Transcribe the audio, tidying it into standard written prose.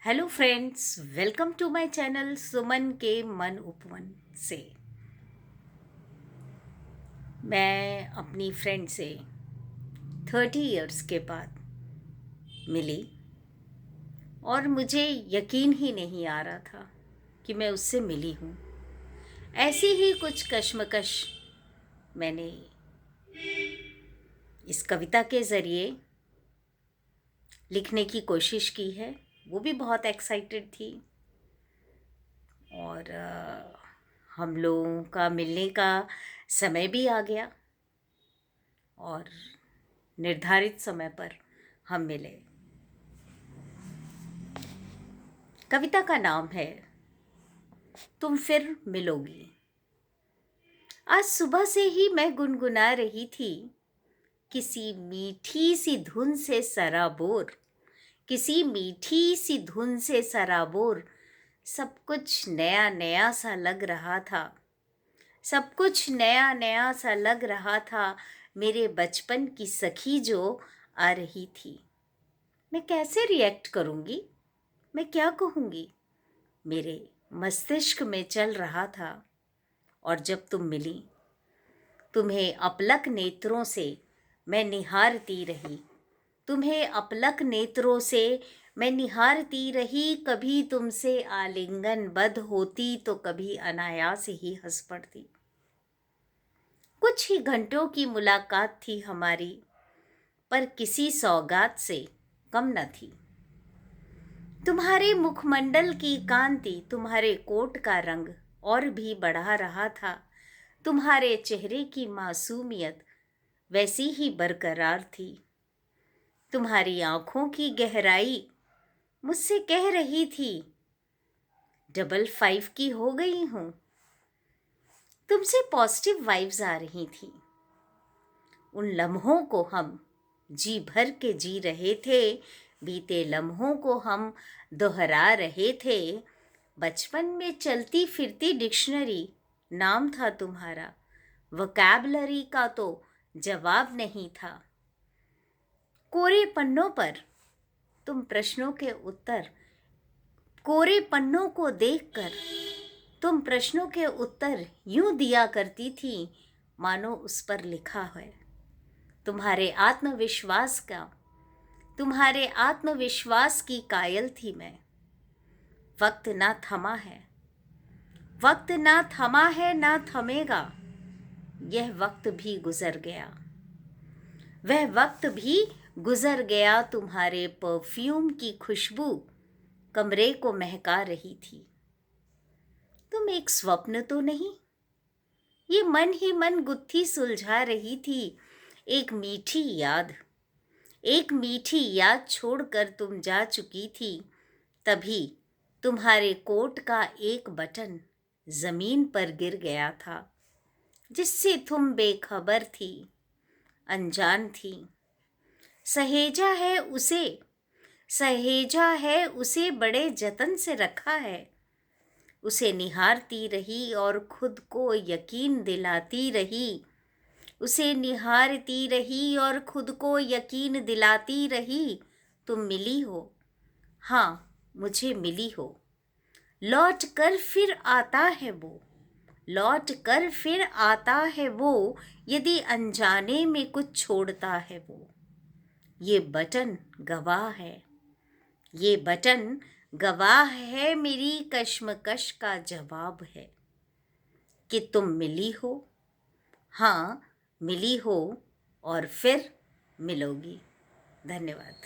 Hello friends, welcome to my channel Suman के मन उपवन से। मैं अपनी फ्रेंड से 30 इयर्स के बाद मिली और मुझे यकीन ही नहीं आ रहा था कि मैं उससे मिली हूँ। ऐसी ही कुछ कश्मकश मैंने इस कविता के ज़रिए लिखने की कोशिश की है। वो भी बहुत एक्साइटेड थी और हम लोगों का मिलने का समय भी आ गया और निर्धारित समय पर हम मिले। कविता का नाम है तुम फिर मिलोगी। आज सुबह से ही मैं गुनगुना रही थी, किसी मीठी सी धुन से सराबोर, किसी मीठी सी धुन से सराबोर। सब कुछ नया नया सा लग रहा था, सब कुछ नया नया सा लग रहा था। मेरे बचपन की सखी जो आ रही थी, मैं कैसे रिएक्ट करूँगी, मैं क्या कहूँगी, मेरे मस्तिष्क में चल रहा था। और जब तुम मिली, तुम्हें अपलक नेत्रों से मैं निहारती रही, तुम्हें अपलक नेत्रों से मैं निहारती रही। कभी तुमसे आलिंगनबद्ध होती तो कभी अनायास ही हंस पड़ती। कुछ ही घंटों की मुलाकात थी हमारी, पर किसी सौगात से कम न थी। तुम्हारे मुखमंडल की कांति, तुम्हारे कोट का रंग और भी बढ़ा रहा था। तुम्हारे चेहरे की मासूमियत वैसी ही बरकरार थी। तुम्हारी आंखों की गहराई मुझसे कह रही थी, 555 की हो गई हूँ। तुमसे पॉजिटिव वाइब्स आ रही थी। उन लम्हों को हम जी भर के जी रहे थे, बीते लम्हों को हम दोहरा रहे थे। बचपन में चलती फिरती डिक्शनरी नाम था तुम्हारा, वोकैबलरी का तो जवाब नहीं था। कोरे पन्नों पर तुम प्रश्नों के उत्तर, कोरे पन्नों को देखकर तुम प्रश्नों के उत्तर यूं दिया करती थी मानो उस पर लिखा है। तुम्हारे आत्मविश्वास का, तुम्हारे आत्मविश्वास की कायल थी मैं। वक्त ना थमा है, वक्त ना थमा है ना थमेगा। यह वक्त भी गुजर गया, वह वक्त भी गुजर गया। तुम्हारे परफ्यूम की खुशबू कमरे को महका रही थी। तुम एक स्वप्न तो नहीं, ये मन ही मन गुत्थी सुलझा रही थी। एक मीठी याद, एक मीठी याद छोड़कर तुम जा चुकी थी। तभी तुम्हारे कोट का एक बटन जमीन पर गिर गया था, जिससे तुम बेखबर थी, अनजान थी। सहेजा है उसे, सहेजा है उसे बड़े जतन से रखा है। उसे निहारती रही और खुद को यकीन दिलाती रही, उसे निहारती रही और खुद को यकीन दिलाती रही। तुम मिली हो, हाँ मुझे मिली हो। लौट कर फिर आता है वो, लौट कर फिर आता है वो, यदि अनजाने में कुछ छोड़ता है वो। ये बटन गवाह है, ये बटन गवाह है, मेरी कश्मकश का जवाब है कि तुम मिली हो, हाँ मिली हो और फिर मिलोगी। धन्यवाद।